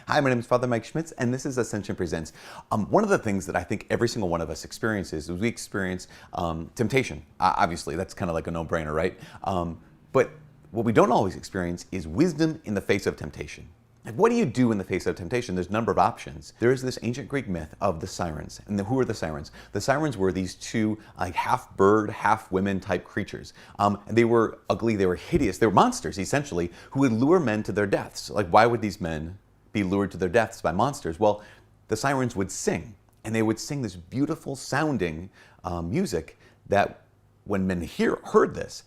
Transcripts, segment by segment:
Hi, my name is Father Mike Schmitz, and this is Ascension Presents. One of the things that I think every single one of us experiences is we experience temptation. Obviously, that's kind of like a no-brainer, right? But what we don't always experience is wisdom in the face of temptation. Like, what do you do in the face of temptation? There's a number of options. There is this ancient Greek myth of the sirens. And who are the sirens? The sirens were these two like half bird, half women type creatures. And they were ugly, they were hideous, they were monsters essentially, who would lure men to their deaths. Like, why would these men be lured to their deaths by monsters? Well, the sirens would sing, and they would sing this beautiful sounding music that when men heard this,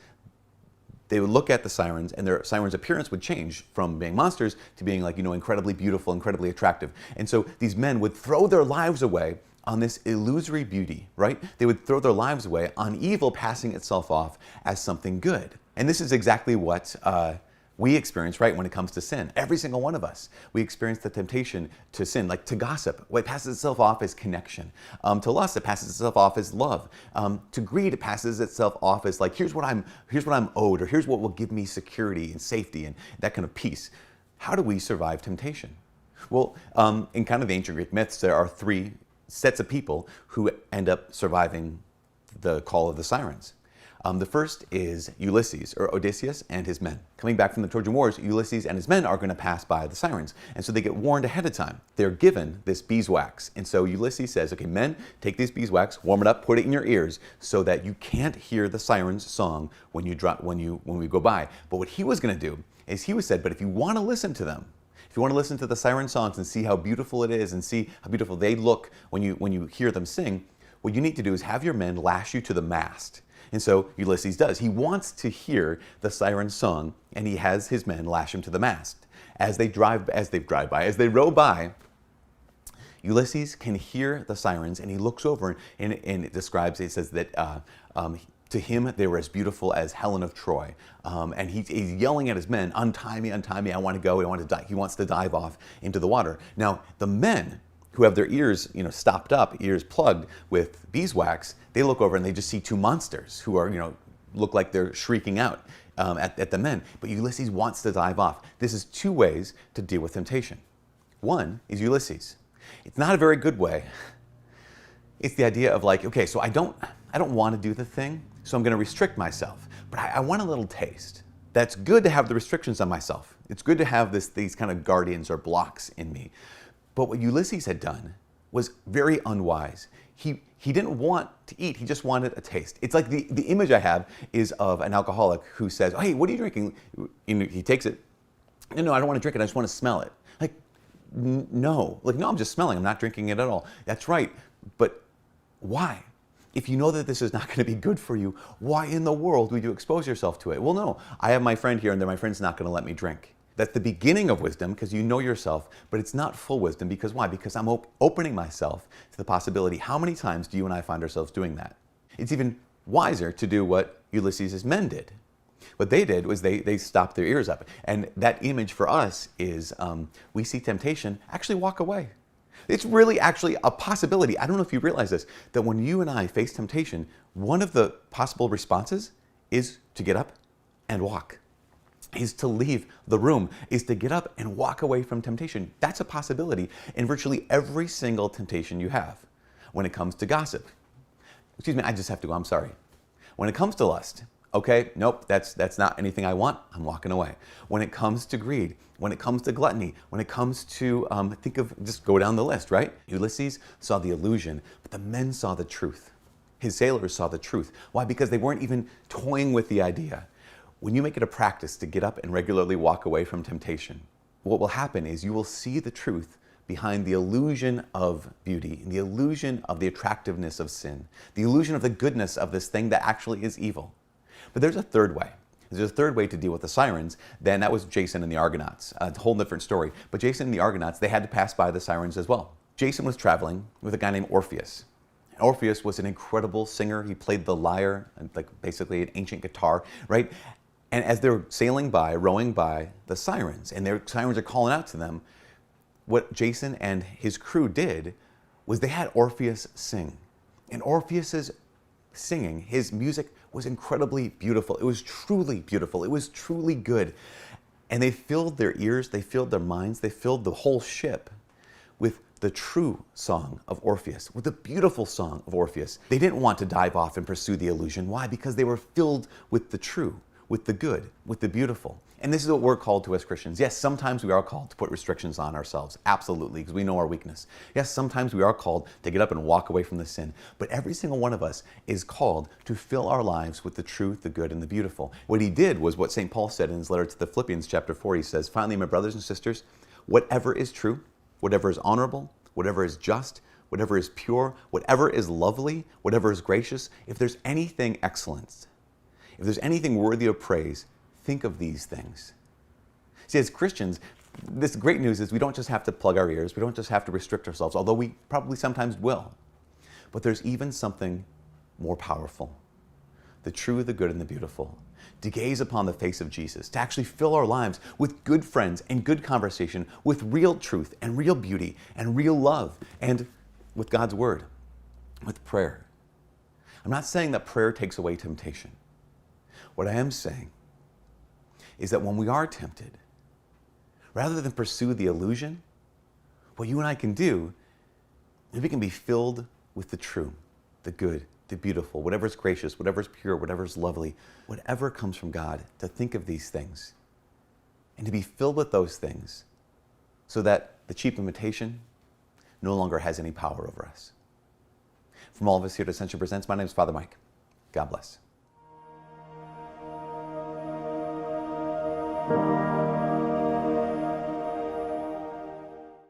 they would look at the sirens, and their sirens' appearance would change from being monsters to being like, incredibly beautiful, incredibly attractive. And so these men would throw their lives away on this illusory beauty, right? They would throw their lives away on evil passing itself off as something good. And this is exactly what we experience, right, when it comes to sin. Every single one of us, we experience the temptation to sin, like to gossip. It passes itself off as connection. To lust, it passes itself off as love. To greed, it passes itself off as like, here's what I'm owed, or here's what will give me security and safety and that kind of peace. How do we survive temptation? Well, in kind of the ancient Greek myths, there are three sets of people who end up surviving the call of the sirens. The first is Ulysses, or Odysseus, and his men. Coming back from the Trojan Wars, Ulysses and his men are going to pass by the sirens. And so they get warned ahead of time. They're given this beeswax. And so Ulysses says, okay, men, take this beeswax, warm it up, put it in your ears so that you can't hear the sirens' song when we go by. But what he was going to do is he said, but if you want to listen to them, if you want to listen to the siren songs and see how beautiful it is and see how beautiful they look when you hear them sing, what you need to do is have your men lash you to the mast. And so Ulysses does. He wants to hear the siren song, and he has his men lash him to the mast. As they row by, Ulysses can hear the sirens, and he looks over, and it describes, it says that to him they were as beautiful as Helen of Troy. And he's yelling at his men, untie me, I want to go, I want to die. He wants to dive off into the water. Now, the men who have their ears, stopped up, ears plugged with beeswax, they look over and they just see two monsters who are, look like they're shrieking out at the men. But Ulysses wants to dive off. This is two ways to deal with temptation. One is Ulysses. It's not a very good way. It's the idea of like, okay, so I don't want to do the thing, so I'm going to restrict myself. But I want a little taste. That's good to have the restrictions on myself. It's good to have these kind of guardians or blocks in me. But what Ulysses had done was very unwise. He didn't want to eat, he just wanted a taste. It's like the image I have is of an alcoholic who says, hey, what are you drinking? He takes it. No, I don't want to drink it, I just want to smell it. Like, no, I'm just smelling, I'm not drinking it at all. That's right, but why? If you know that this is not going to be good for you, why in the world would you expose yourself to it? Well, no, I have my friend here and then my friend's not going to let me drink. That's the beginning of wisdom because you know yourself, but it's not full wisdom because why? Because I'm opening myself to the possibility. How many times do you and I find ourselves doing that? It's even wiser to do what Ulysses' men did. What they did was they stopped their ears up. And that image for us is we see temptation, actually walk away. It's really actually a possibility. I don't know if you realize this, that when you and I face temptation, one of the possible responses is to get up and walk. Is to leave the room, is to get up and walk away from temptation. That's a possibility in virtually every single temptation you have. When it comes to gossip, excuse me, I just have to go, I'm sorry. When it comes to lust, okay, nope, that's not anything I want, I'm walking away. When it comes to greed, when it comes to gluttony, when it comes to, just go down the list, right? Ulysses saw the illusion, but the men saw the truth. His sailors saw the truth. Why? Because they weren't even toying with the idea. When you make it a practice to get up and regularly walk away from temptation, what will happen is you will see the truth behind the illusion of beauty, and the illusion of the attractiveness of sin, the illusion of the goodness of this thing that actually is evil. But there's a third way. There's a third way to deal with the sirens. Then that was Jason and the Argonauts. It's a whole different story. But Jason and the Argonauts, they had to pass by the sirens as well. Jason was traveling with a guy named Orpheus. Orpheus was an incredible singer. He played the lyre, like basically an ancient guitar, right? And as they're sailing by, rowing by the sirens, and their sirens are calling out to them, what Jason and his crew did was they had Orpheus sing. And Orpheus's singing. His music was incredibly beautiful. It was truly beautiful. It was truly good. And they filled their ears, they filled their minds, they filled the whole ship with the true song of Orpheus, with the beautiful song of Orpheus. They didn't want to dive off and pursue the illusion. Why? Because they were filled with the true, with the good, with the beautiful. And this is what we're called to as Christians. Yes, sometimes we are called to put restrictions on ourselves, absolutely, because we know our weakness. Yes, sometimes we are called to get up and walk away from the sin. But every single one of us is called to fill our lives with the truth, the good, and the beautiful. What he did was what St. Paul said in his letter to the Philippians chapter 4. He says, finally, my brothers and sisters, whatever is true, whatever is honorable, whatever is just, whatever is pure, whatever is lovely, whatever is gracious, if there's anything excellent, if there's anything worthy of praise, think of these things. See, as Christians, this great news is we don't just have to plug our ears, we don't just have to restrict ourselves, although we probably sometimes will. But there's even something more powerful. The true, the good, and the beautiful. To gaze upon the face of Jesus, to actually fill our lives with good friends and good conversation, with real truth and real beauty and real love, and with God's word, with prayer. I'm not saying that prayer takes away temptation. What I am saying is that when we are tempted, rather than pursue the illusion, what you and I can do is we can be filled with the true, the good, the beautiful, whatever is gracious, whatever is pure, whatever is lovely, whatever comes from God, to think of these things and to be filled with those things so that the cheap imitation no longer has any power over us. From all of us here at Ascension Presents, my name is Father Mike. God bless.